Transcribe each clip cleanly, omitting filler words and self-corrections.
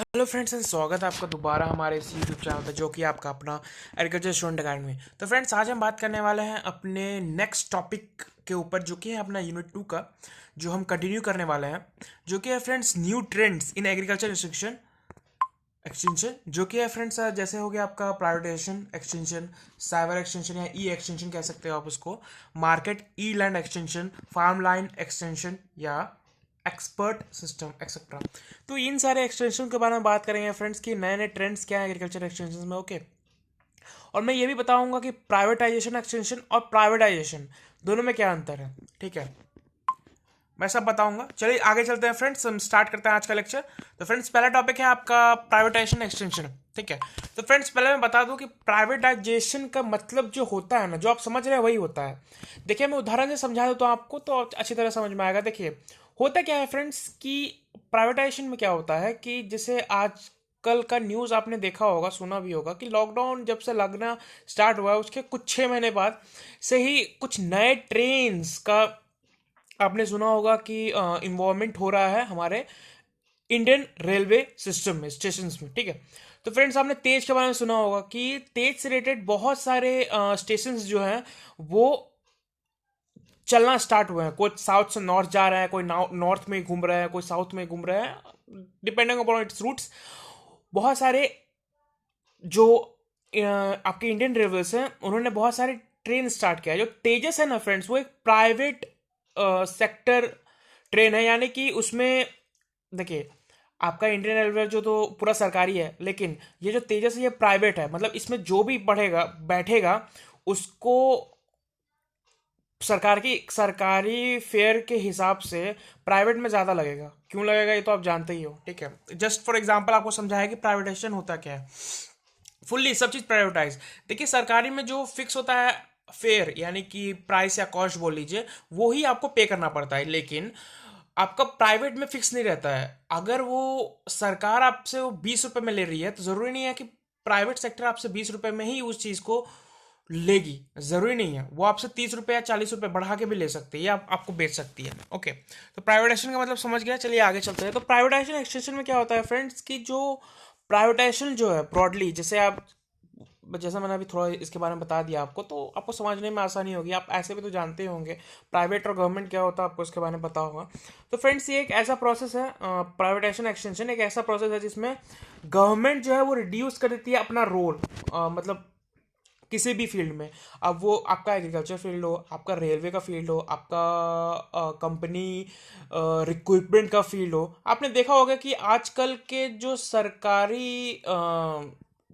Hello friends and स्वागत है आपका दोबारा हमारे इस यूट्यूब चैनल पे जो कि आपका अपना एग्रीकल्चर स्टूडेंट अकेडमी। तो फ्रेंड्स आज हम बात करने वाले हैं अपने नेक्स्ट टॉपिक के ऊपर जो कि है अपना यूनिट 2 का, जो हम कंटिन्यू करने वाले हैं, जो कि है friends new trends in agriculture extension जो कि है फ्रेंड्स जैसे हो गया आपका प्राइवेटाइजेशन एक्सटेंशन, साइबर एक्सटेंशन या ई एक्सटेंशन कह सकते हो आप उसको, market e land extension, farm line extension या एक्सपर्ट सिस्टम एक्सेट्रा। तो इन सारे एक्सटेंशन के बारे में बात करेंगे फ्रेंड्स कि नए नए ट्रेंड्स क्या है एग्रीकल्चर एक्सटेंशन में। ओके, और मैं ये भी बताऊंगा कि प्राइवेटाइजेशन एक्सटेंशन और प्राइवेटाइजेशन दोनों में क्या अंतर है। ठीक है, मैं सब बताऊंगा। चलिए आगे चलते हैं फ्रेंड्स, हम स्टार्ट करते हैं आज का लेक्चर। तो फ्रेंड्स पहला टॉपिक है आपका प्राइवेटाइजेशन एक्सटेंशन। ठीक है, तो फ्रेंड्स पहले मैं बता दूं कि प्राइवेटाइजेशन का मतलब जो होता है ना, जो आप समझ रहे हैं वही होता है। देखिए मैं उदाहरण से समझा दूं तो आपको तो अच्छी तरह समझ में आएगा। देखिए होता क्या है फ्रेंड्स कि प्राइवेटाइजेशन में क्या होता है कि जैसे आज कल का न्यूज़ आपने देखा होगा, सुना भी होगा कि लॉकडाउन जब से लगना स्टार्ट हुआ है उसके कुछ 6 महीने बाद से ही कुछ नए ट्रेन्स का आपने सुना होगा कि इन्वॉल्वमेंट हो रहा है हमारे इंडियन रेलवे सिस्टम में, स्टेशन में। ठीक है, तो फ्रेंड्स आपने तेज के बारे में सुना होगा कि तेज से रिलेटेड बहुत सारे स्टेशन जो हैं वो चलना स्टार्ट हुए हैं। कोई साउथ से नॉर्थ जा रहा है, कोई नॉर्थ में घूम रहा है, कोई साउथ में घूम रहा है, डिपेंडिंग अपॉन इट्स रूट्स। बहुत सारे जो आपके इंडियन रेलवेज हैं उन्होंने बहुत सारे ट्रेन स्टार्ट किया है। जो तेजस है ना फ्रेंड्स, वो एक प्राइवेट सेक्टर ट्रेन है, यानी कि उसमें देखिए आपका इंडियन रेलवे जो तो पूरा सरकारी है, लेकिन ये जो तेजस है ये प्राइवेट है। मतलब इसमें जो भी पढ़ेगा बैठेगा उसको सरकारी फेयर के हिसाब से प्राइवेट में ज़्यादा लगेगा। क्यों लगेगा ये तो आप जानते ही हो। ठीक है, जस्ट फॉर एग्जांपल आपको समझाया कि प्राइवेटाइजेशन होता क्या है। फुल्ली सब चीज़ प्राइवेटाइज। देखिए सरकारी में जो फिक्स होता है फेयर, यानी कि प्राइस या कॉस्ट बोल लीजिए, वो ही आपको पे करना पड़ता है। लेकिन आपका प्राइवेट में फिक्स नहीं रहता है। अगर वो सरकार आपसे वो 20 रुपए में ले रही है तो ज़रूरी नहीं है कि प्राइवेट सेक्टर आपसे 20 रुपए में ही उस चीज़ को लेगी। ज़रूरी नहीं है, वो आपसे 30 रुपए या 40 रुपए बढ़ा के भी ले सकती है या आपको बेच सकती है। ओके, तो प्राइवेटाइजेशन का मतलब समझ गया। चलिए आगे चलते हैं। तो प्राइवेटाइजेशन एक्सटेंशन में क्या होता है फ्रेंड्स कि जो प्राइवेटाइजेशन जो है ब्रॉडली, जैसा मैंने अभी थोड़ा इसके बारे में बता दिया आपको, तो आपको समझने में आसानी होगी। आप ऐसे भी तो जानते होंगे प्राइवेट और गवर्नमेंट क्या होता है, आपको इसके बारे में पता होगा। तो फ्रेंड्स ये एक ऐसा प्रोसेस है, प्राइवेटाइजेशन एक्सटेंशन एक ऐसा प्रोसेस है जिसमें गवर्नमेंट जो है वो रिड्यूस कर देती है अपना रोल, मतलब किसी भी फील्ड में। अब वो आपका एग्रीकल्चर फील्ड हो, आपका रेलवे का फील्ड हो, आपका कंपनी रिक्रूटमेंट का फील्ड हो। आपने देखा होगा कि आजकल के जो सरकारी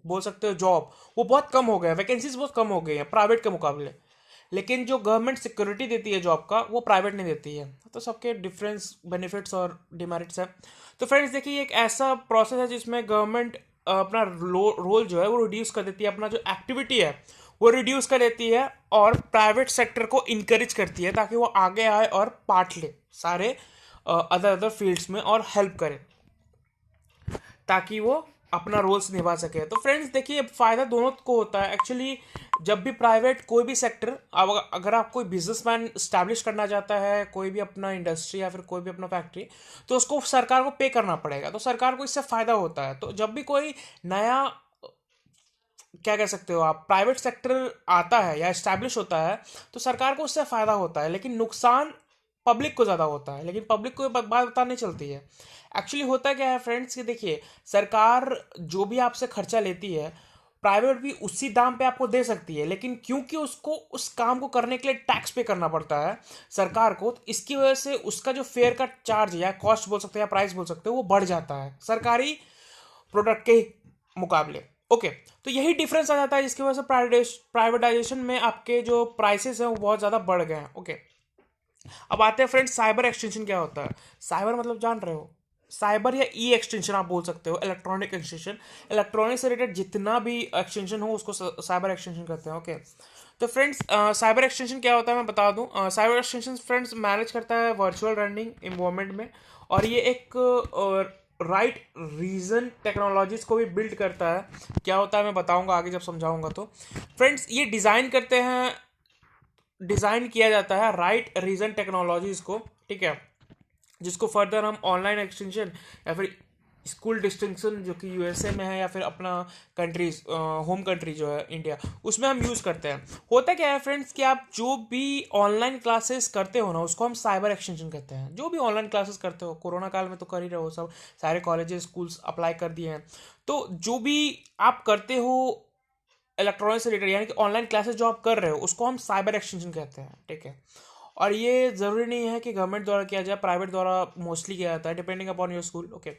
बोल सकते हो जॉब, वो बहुत कम हो गए हैं, वैकेंसीज बहुत कम हो गई हैं प्राइवेट के मुकाबले। लेकिन जो गवर्नमेंट सिक्योरिटी देती है जॉब का, वो प्राइवेट नहीं देती है। तो सबके डिफरेंस बेनिफिट्स और डिमेरिट्स है। तो फ्रेंड्स देखिए एक ऐसा प्रोसेस है जिसमें गवर्नमेंट अपना रोल जो है वो रिड्यूस कर देती है, अपना जो एक्टिविटी है वो रिड्यूस कर देती है, और प्राइवेट सेक्टर को इनकरेज करती है ताकि वो आगे आए और पार्ट ले सारे अदर अदर फील्ड्स में और हेल्प करे ताकि वो अपना रोल्स निभा सके। तो फ्रेंड्स देखिए फायदा दोनों को होता है एक्चुअली। जब भी प्राइवेट कोई भी सेक्टर, अगर आप कोई बिजनेसमैन स्टैब्लिश करना चाहता है, कोई भी अपना इंडस्ट्री या फिर कोई भी अपना फैक्ट्री, तो उसको सरकार को पे करना पड़ेगा। तो सरकार को इससे फायदा होता है। तो जब भी कोई नया, क्या कह सकते हो आप, प्राइवेट सेक्टर आता है या एस्टैब्लिश होता है, तो सरकार को उससे फायदा होता है, लेकिन नुकसान पब्लिक को ज़्यादा होता है। लेकिन पब्लिक को ये बात पता नहीं चलती है। एक्चुअली होता क्या है फ्रेंड्स कि देखिए सरकार जो भी आपसे खर्चा लेती है, प्राइवेट भी उसी दाम पे आपको दे सकती है, लेकिन क्योंकि उसको उस काम को करने के लिए टैक्स पे करना पड़ता है सरकार को, तो इसकी वजह से उसका जो फेयर का चार्ज या कॉस्ट बोल सकते हैं या प्राइस बोल सकते हैं, वो बढ़ जाता है सरकारी प्रोडक्ट के मुकाबले। ओके, तो यही डिफरेंस आ जाता है जिसकी वजह से प्राइवेटाइजेशन में आपके जो प्राइसेस हैं वो बहुत ज़्यादा बढ़ गए हैं। ओके, अब आते हैं फ्रेंड्स साइबर एक्सटेंशन क्या होता है। साइबर मतलब जान रहे हो, साइबर या ई एक्सटेंशन आप बोल सकते हो, इलेक्ट्रॉनिक एक्सटेंशन। इलेक्ट्रॉनिक से रिलेटेड जितना भी एक्सटेंशन हो उसको साइबर एक्सटेंशन कहते हैं। ओके, तो फ्रेंड्स साइबर एक्सटेंशन क्या होता है मैं बता दूं। साइबर एक्सटेंशन फ्रेंड्स मैनेज करता है वर्चुअल रनिंग इन्वायरमेंट में, और ये एक राइट रीजन टेक्नोलॉजीज को भी बिल्ड करता है। क्या होता है मैं बताऊंगा आगे जब समझाऊंगा। तो फ्रेंड्स ये डिज़ाइन किया जाता है राइट रीजन टेक्नोलॉजीज को। ठीक है, जिसको फर्दर हम ऑनलाइन एक्सटेंशन या फिर स्कूल डिस्टिंक्शन जो कि यूएसए में है या फिर अपना कंट्रीज होम कंट्री जो है इंडिया, उसमें हम यूज़ करते हैं। होता क्या है फ्रेंड्स कि आप जो भी ऑनलाइन क्लासेस करते हो ना, उसको हम साइबर एक्सटेंशन कहते हैं। जो भी ऑनलाइन क्लासेस करते हो, कोरोना काल में तो कर ही रहे हो, सब सारे कॉलेजेस स्कूल्स अप्लाई कर दिए हैं। तो जो भी आप करते हो इलेक्ट्रॉनिक्स से रिलेटेड, यानी कि ऑनलाइन क्लासेस जो आप कर रहे हो, उसको हम साइबर एक्सटेंशन कहते हैं, ठीक है। और ये ज़रूरी नहीं है कि गवर्नमेंट द्वारा किया जाए, प्राइवेट द्वारा मोस्टली किया जाता है, depending upon your school, okay.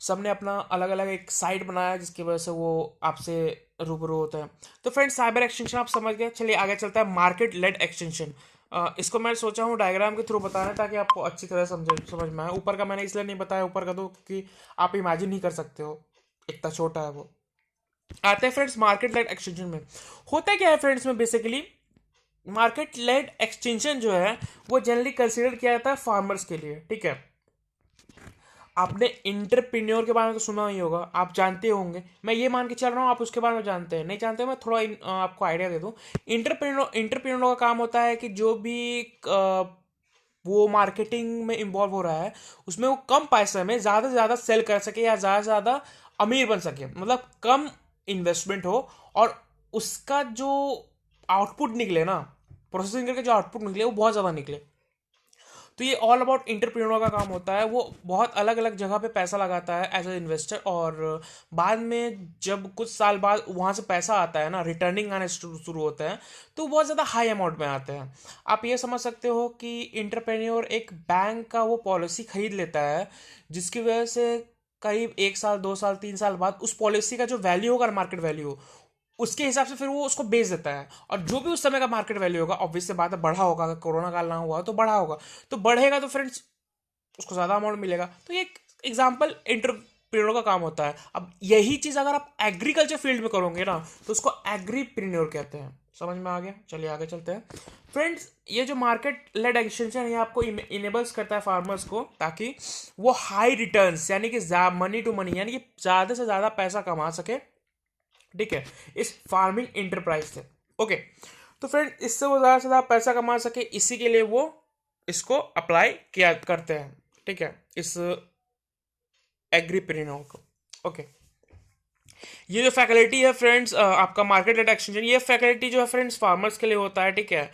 सबने अपना अलग अलग एक साइट बनाया जिसकी वजह से वो आपसे रूबरू होते हैं। तो फ्रेंड्स, साइबर एक्सटेंशन आप समझ गए। चलिए आगे चलता है मार्केट लेड एक्सटेंशन। इसको मैं सोचा हूँ डायग्राम के थ्रू बताना, ताकि आपको अच्छी तरह समझ में आए। ऊपर का मैंने इसलिए नहीं बताया ऊपर का, तो क्योंकि आप इमेजिन नहीं कर सकते हो, इतना छोटा है वो। आते हैं फ्रेंड्स मार्केट लेड एक्सटेंशन में। होता क्या है फ्रेंड्स में बेसिकली, मार्केट लेड एक्सटेंशन जो है वो जनरली कंसिडर किया जाता है फार्मर्स के लिए, ठीक है। आपने इंटरप्रेन्योर के बारे में तो सुना ही होगा, आप जानते होंगे। मैं ये मान के चल रहा हूँ आप उसके बारे में जानते हैं, नहीं जानते मैं थोड़ा आपको आइडिया दे दूँ। इंटरप्रेन्योर का काम होता है कि जो भी वो मार्केटिंग में इन्वॉल्व हो रहा है, उसमें वो कम पैसे में ज़्यादा से ज़्यादा सेल कर सके या ज़्यादा से ज़्यादा अमीर बन सके। मतलब कम इन्वेस्टमेंट हो और उसका जो आउटपुट निकले ना, प्रोसेसिंग करके जो आउटपुट निकले वो बहुत ज़्यादा निकले। तो ये ऑल अबाउट इंटरप्रेन्योर का काम होता है। वो बहुत अलग अलग जगह पे पैसा लगाता है एज ए इन्वेस्टर, और बाद में जब कुछ साल बाद वहाँ से पैसा आता है ना, रिटर्निंग आने शुरू होता है, तो बहुत ज़्यादा हाई अमाउंट में आते हैं। आप ये समझ सकते हो कि इंटरप्रेन्योर एक बैंक का वो पॉलिसी खरीद लेता है, जिसकी वजह से करीब 1 साल 2 साल 3 साल बाद उस पॉलिसी का जो वैल्यू होगा, मार्केट वैल्यू, उसके हिसाब से फिर वो उसको बेच देता है। और जो भी उस समय का मार्केट वैल्यू होगा, ऑब्वियस से बात है, बढ़ा होगा, अगर कोरोना काल ना हुआ तो बढ़ा होगा, तो बढ़ेगा तो फ्रेंड्स उसको ज़्यादा अमाउंट मिलेगा। तो ये एक एग्जाम्पल एंटरप्रेन्योर का काम होता है। अब यही चीज़ अगर आप एग्रीकल्चर फील्ड में करोगे ना, तो उसको एग्रीप्रेन्योर कहते हैं। समझ में आ गया? चलिए आगे चलते हैं फ्रेंड्स। ये जो मार्केट लेड एक्सटेंशन है, आपको इनेबल्स करता है फार्मर्स को, ताकि वो हाई रिटर्न्स यानी कि मनी टू मनी, यानी कि ज़्यादा से ज़्यादा पैसा कमा सके, ठीक है, इस फार्मिंग इंटरप्राइज से। ओके, तो फ्रेंड इससे वो ज़्यादा से ज़्यादा पैसा कमा सके, इसी के लिए वो इसको अप्लाई किया करते हैं, ठीक है, इस एग्रीप्रेन्योर को। ओके, ये जो फैकल्टी है फ्रेंड्स, आपका मार्केट लेड एक्सटेंशन, ये फैकल्टी जो है फ्रेंड्स फार्मर्स के लिए होता है, ठीक है।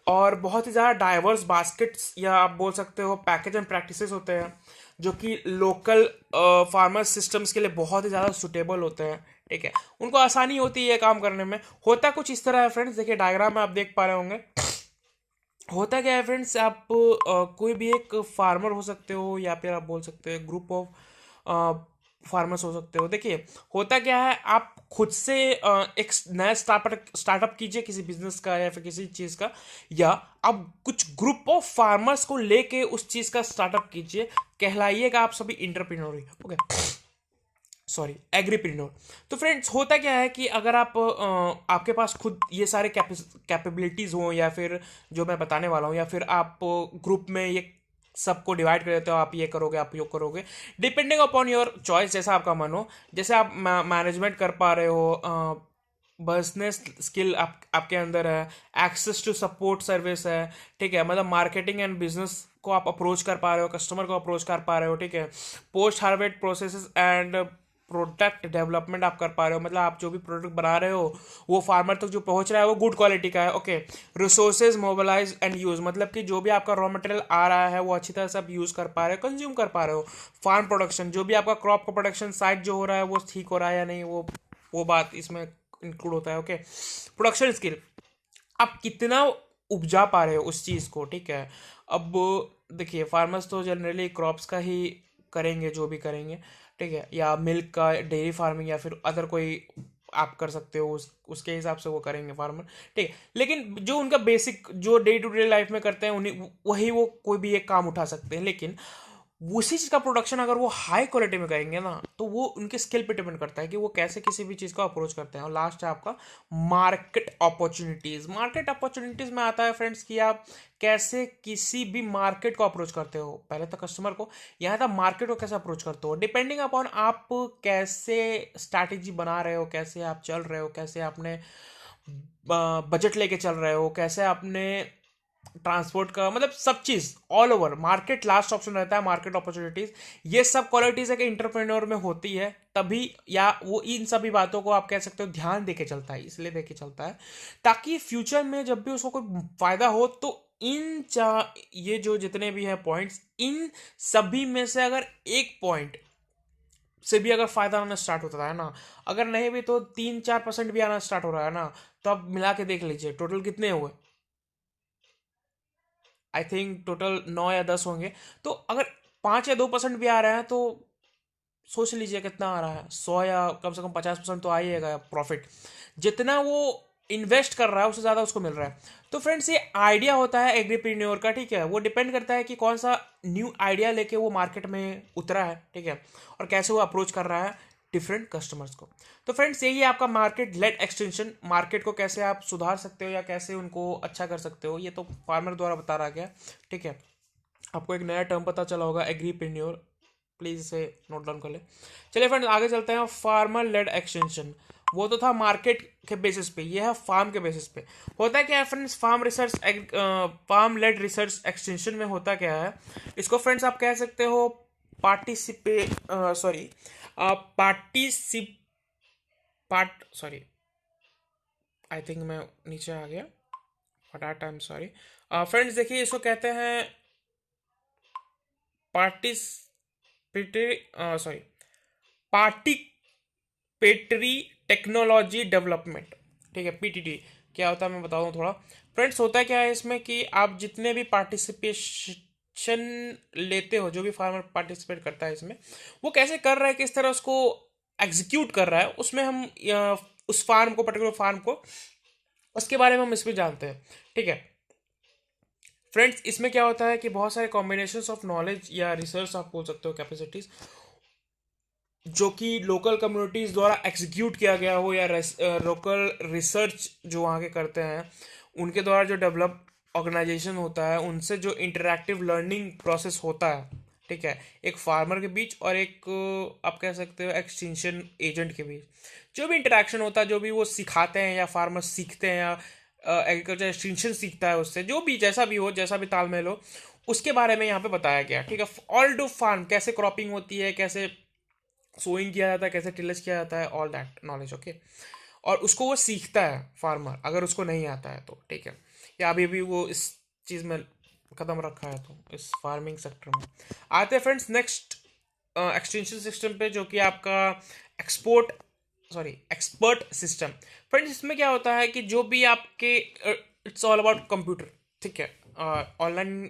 और बहुत ही ज़्यादा डाइवर्स बास्केट्स या आप बोल सकते हो पैकेज एंड प्रैक्टिसेस होते हैं, जो कि लोकल फार्मर सिस्टम्स के लिए बहुत ही ज़्यादा सुटेबल होते हैं, ठीक है। उनको आसानी होती है ये काम करने में। होता कुछ इस तरह है फ्रेंड्स, देखिए डायग्राम में आप देख पा रहे होंगे। होता क्या है फ्रेंड्स, आप कोई भी एक फार्मर हो सकते हो, या फिर आप बोल सकते हो ग्रुप ऑफ फार्मर्स हो सकते हो। देखिए होता क्या है, आप खुद से एक नया स्टार्टअप कीजिए किसी बिजनेस का या फिर किसी चीज़ का, या आप कुछ ग्रुप ऑफ फार्मर्स को लेके उस चीज़ का स्टार्टअप कीजिए, कहलाइएगा आप सभी इंटरप्रेन्योर ही, ओके, सॉरी एग्रीप्रेन्योर। तो फ्रेंड्स होता क्या है कि अगर आप आपके पास खुद ये सारे कैपेबिलिटीज़ हों, या फिर जो मैं बताने वाला हूँ, या फिर आप ग्रुप में ये सबको डिवाइड कर देते हो, आप ये करोगे आप ये करोगे, डिपेंडिंग अपॉन योर चॉइस, जैसा आपका मन हो। जैसे आप मैनेजमेंट कर पा रहे हो, बिजनेस स्किल आपके अंदर है, एक्सेस टू सपोर्ट सर्विस है, ठीक है, मतलब मार्केटिंग एंड बिजनेस को आप अप्रोच कर पा रहे हो, कस्टमर को अप्रोच कर पा रहे हो, ठीक है। Post harvest processes and product development आप कर पा रहे हो, मतलब आप जो भी प्रोडक्ट बना रहे हो वो फार्मर तक जो पहुंच रहा है वो गुड क्वालिटी का है, okay. Resources mobilise and use, मतलब कि जो भी आपका रॉ मटेरियल आ रहा है वो अच्छी तरह से आप यूज़ कर पा रहे हो, कंज्यूम कर पा रहे हो। फार्म प्रोडक्शन, जो भी आपका क्रॉप का प्रोडक्शन साइट जो हो रहा है वो ठीक हो रहा है या नहीं, वो बात इसमें इंक्लूड होता है, ओके। प्रोडक्शन स्किल, आप कितना उपजा पा रहे हो उस चीज़ को, ठीक है। अब देखिए फार्मर्स तो जनरली क्रॉप्स का ही करेंगे, जो भी करेंगे, ठीक है, या मिल्क का डेयरी फार्मिंग या फिर अदर कोई आप कर सकते हो, उसके हिसाब से वो करेंगे फार्मर, ठीक है। लेकिन जो उनका बेसिक जो डे टू डे लाइफ में करते हैं, उन्हीं वही वो कोई भी एक काम उठा सकते हैं। लेकिन उसी चीज़ का प्रोडक्शन अगर वो हाई क्वालिटी में करेंगे ना, तो वो उनके स्किल पे डिपेंड करता है कि वो कैसे किसी भी चीज़ को अप्रोच करते हैं। और लास्ट है आपका मार्केट अपॉर्चुनिटीज़। मार्केट अपॉर्चुनिटीज़ में आता है फ्रेंड्स कि आप कैसे किसी भी मार्केट को अप्रोच करते हो, पहले तो कस्टमर को, यहाँ तक मार्केट को कैसे अप्रोच करते हो, डिपेंडिंग अपॉन आप कैसे स्ट्रैटेजी बना रहे हो, कैसे आप चल रहे हो, कैसे आपने बजट लेके चल रहे हो, कैसे आपने ट्रांसपोर्ट का, मतलब सब चीज all over market last option रहता है, मार्केट अपॉर्चुनिटीज। ये सब क्वालिटीज है कि इंटरप्रेन्योर में होती है तभी, या वो इन सभी बातों को आप कह सकते हो ध्यान देके चलता है, इसलिए देके चलता है ताकि फ्यूचर में जब भी उसको कोई फायदा हो तो ये जो जितने भी हैं पॉइंट्स, इन सभी में से अगर एक पॉइंट से भी अगर फायदा आना स्टार्ट होता है ना, अगर नहीं भी तो 3-4% भी आना स्टार्ट हो रहा है ना, तो आप मिला के देख लीजिए टोटल कितने हुए। आई थिंक टोटल 9 या 10 होंगे। तो अगर 5 या 2% भी आ रहा है तो सोच लीजिए कितना आ रहा है, 100 या कम से कम 50% तो आइएगा प्रॉफिट। जितना वो इन्वेस्ट कर रहा है उससे ज़्यादा उसको मिल रहा है। तो फ्रेंड्स ये आइडिया होता है एग्रीप्रेन्योर का, ठीक है। वो डिपेंड करता है कि कौन सा न्यू आइडिया लेके वो मार्केट में उतरा है, ठीक है, और कैसे वो अप्रोच कर रहा है डिफरेंट कस्टमर्स को। तो फ्रेंड्स यही है आपका मार्केट लेड एक्सटेंशन। मार्केट को कैसे आप सुधार सकते हो या कैसे उनको अच्छा कर सकते हो, ये तो फार्मर द्वारा बता रहा गया, ठीक है। आपको एक नया टर्म पता चला होगा एग्रीप्रेन्योर, प्लीज इसे नोट डाउन कर ले। चलिए फ्रेंड्स आगे चलते हैं। फार्मर लेड एक्सटेंशन, वो तो था मार्केट के बेसिस पे, ये है फार्म के बेसिस पे। होता क्या है friends, farm led research extension में होता क्या है, इसको फ्रेंड्स आप कह सकते हो partici sorry particip part sorry I think मैं नीचे आ गया, फटाट, आई एम सॉरी फ्रेंड्स। देखिए इसको कहते हैं participatory sorry participatory technology development, ठीक है, पीटीटी। क्या होता है मैं बता दूं थोड़ा। फ्रेंड्स होता क्या है इसमें कि आप जितने भी पार्टिसिपेशन लेते हो, जो भी फार्मर पार्टिसिपेट करता है इसमें, वो कैसे कर रहा है, किस तरह उसको एग्जीक्यूट कर रहा है, उसमें हम उस फार्म को, पर्टिकुलर फार्म को, उसके बारे में हम इसमें जानते हैं, ठीक है। फ्रेंड्स इसमें क्या होता है कि बहुत सारे कॉम्बिनेशंस ऑफ नॉलेज या रिसर्च आप बोल सकते हो, कैपेसिटीज, जो कि लोकल कम्युनिटीज द्वारा एग्जीक्यूट किया गया हो, या लोकल रिसर्च जो वहाँ के करते हैं उनके द्वारा जो डेवलप ऑर्गेनाइजेशन होता है, उनसे जो इंटरैक्टिव लर्निंग प्रोसेस होता है, ठीक है, एक फार्मर के बीच और एक आप कह सकते हो एक्सटेंशन एजेंट के बीच जो भी इंटरेक्शन होता है, जो भी वो सिखाते हैं या फार्मर सीखते हैं या एग्रीकल्चर एक्सटेंशन सीखता है उससे, जो भी जैसा भी हो, जैसा भी तालमेल हो, उसके बारे में यहाँ पे बताया गया, ठीक है। ऑल टू फार्म, कैसे क्रॉपिंग होती है, कैसे सोइंग किया जाता है, कैसे टिलेज किया जाता है, ऑल दैट नॉलेज, ओके। और उसको वो सीखता है फार्मर, अगर उसको नहीं आता है तो, ठीक है, या अभी भी वो इस चीज़ में कदम रखा है तो इस फार्मिंग सेक्टर में। आते हैं फ्रेंड्स नेक्स्ट एक्सटेंशन सिस्टम पे, जो कि आपका एक्सपर्ट सिस्टम। फ्रेंड्स इसमें क्या होता है कि जो भी आपके इट्स ऑल अबाउट कंप्यूटर, ठीक है, ऑनलाइन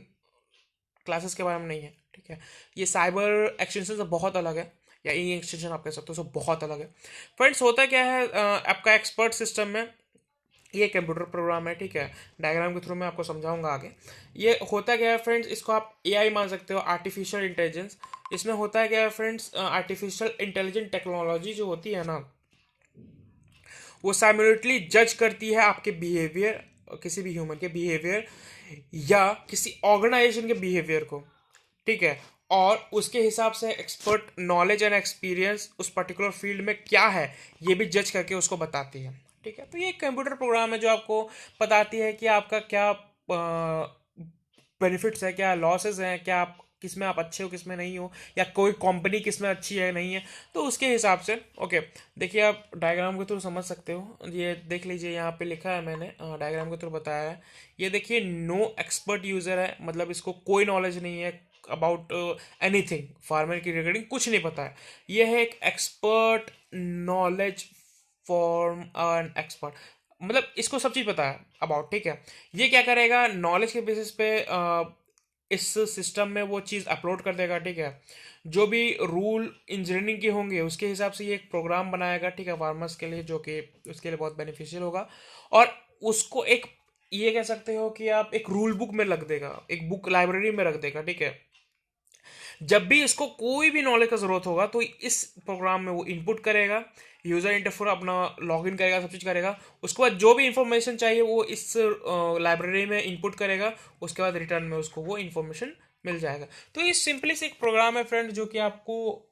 क्लासेस के बारे में नहीं है, ठीक है। ये साइबर एक्सटेंशन से बहुत अलग है, या ई एक्सटेंशन आप कह सकते हो, सब बहुत अलग है। फ्रेंड्स होता क्या है आपका एक्सपर्ट सिस्टम में, ये कंप्यूटर प्रोग्राम है, ठीक है, डायग्राम के थ्रू मैं आपको समझाऊंगा आगे। ये होता क्या है फ्रेंड्स, इसको आप एआई मान सकते हो, आर्टिफिशियल इंटेलिजेंस। इसमें होता है क्या है फ्रेंड्स, आर्टिफिशियल इंटेलिजेंट टेक्नोलॉजी जो होती है ना, वो साइमल्टेनियसली जज करती है आपके बिहेवियर, किसी भी ह्यूमन के बिहेवियर या किसी ऑर्गेनाइजेशन के बिहेवियर को, ठीक है, और उसके हिसाब से एक्सपर्ट नॉलेज एंड एक्सपीरियंस उस पर्टिकुलर फील्ड में क्या है ये भी जज करके उसको बताती है, ठीक है। तो ये एक कंप्यूटर प्रोग्राम है जो आपको बताती है कि आपका क्या बेनिफिट्स है, क्या लॉसेस हैं, क्या आप किस में आप अच्छे हो, किस में नहीं हो, या कोई कंपनी किस में अच्छी है नहीं है, तो उसके हिसाब से, ओके। देखिए आप डायग्राम के थ्रू समझ सकते हो, ये देख लीजिए यहाँ पे लिखा है मैंने, डायग्राम के थ्रू बताया है। ये देखिए नो एक्सपर्ट यूजर है, मतलब इसको कोई नॉलेज नहीं है अबाउट एनीथिंग, फार्मर की रिगार्डिंग कुछ नहीं पता है। ये है एक expert knowledge form an expert, मतलब इसको सब चीज़ पता है अबाउट, ठीक है। ये क्या करेगा, नॉलेज के बेसिस पे इस सिस्टम में वो चीज़ अपलोड कर देगा, ठीक है। जो भी रूल इंजीनियरिंग के होंगे उसके हिसाब से ये एक प्रोग्राम बनाएगा, ठीक है, फार्मर्स के लिए, जो कि उसके लिए बहुत बेनिफिशियल होगा। और उसको एक, ये कह सकते हो कि आप एक रूल बुक में रख देगा, एक बुक लाइब्रेरी में रख देगा, ठीक है। जब भी इसको कोई भी नॉलेज का जरूरत होगा तो इस प्रोग्राम में वो इनपुट करेगा, यूजर इंटरफेस अपना लॉगिन करेगा, सब चीज़ करेगा, उसके बाद जो भी इंफॉर्मेशन चाहिए वो इस लाइब्रेरी में इनपुट करेगा, उसके बाद रिटर्न में उसको वो इंफॉर्मेशन मिल जाएगा। तो ये सिंपली से एक प्रोग्राम है फ्रेंड, जो कि आपको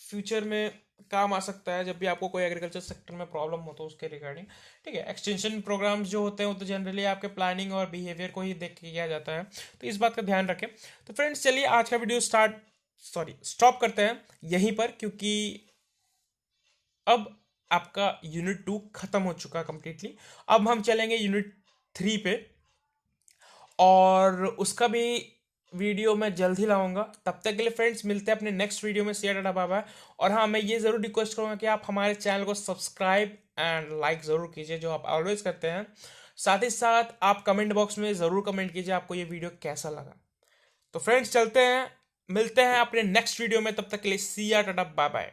फ्यूचर में काम आ सकता है, जब भी आपको कोई एग्रीकल्चर सेक्टर में प्रॉब्लम हो तो उसके रिगार्डिंग। ठीक है, एक्सटेंशन प्रोग्राम्स जो होते हैं वो तो जनरली आपके प्लानिंग और बिहेवियर को ही देख के किया जाता है, तो इस बात का ध्यान रखें। तो फ्रेंड्स चलिए आज का वीडियो स्टॉप करते हैं यहीं पर, क्योंकि अब आपका यूनिट 2 खत्म हो चुका है कम्प्लीटली। अब हम चलेंगे यूनिट 3 पे, और उसका भी वीडियो मैं जल्द ही लाऊंगा। तब तक के लिए फ्रेंड्स मिलते हैं अपने नेक्स्ट वीडियो में। Share tata bye bye. और हाँ, मैं ये ज़रूर रिक्वेस्ट करूंगा कि आप हमारे चैनल को सब्सक्राइब एंड लाइक ज़रूर कीजिए, जो आप ऑलवेज करते हैं। साथ ही साथ आप कमेंट बॉक्स में ज़रूर कमेंट कीजिए आपको ये वीडियो कैसा लगा। तो फ्रेंड्स चलते हैं, मिलते हैं अपने नेक्स्ट वीडियो में। तब तक के लिए सी या टाटा बाय बाय।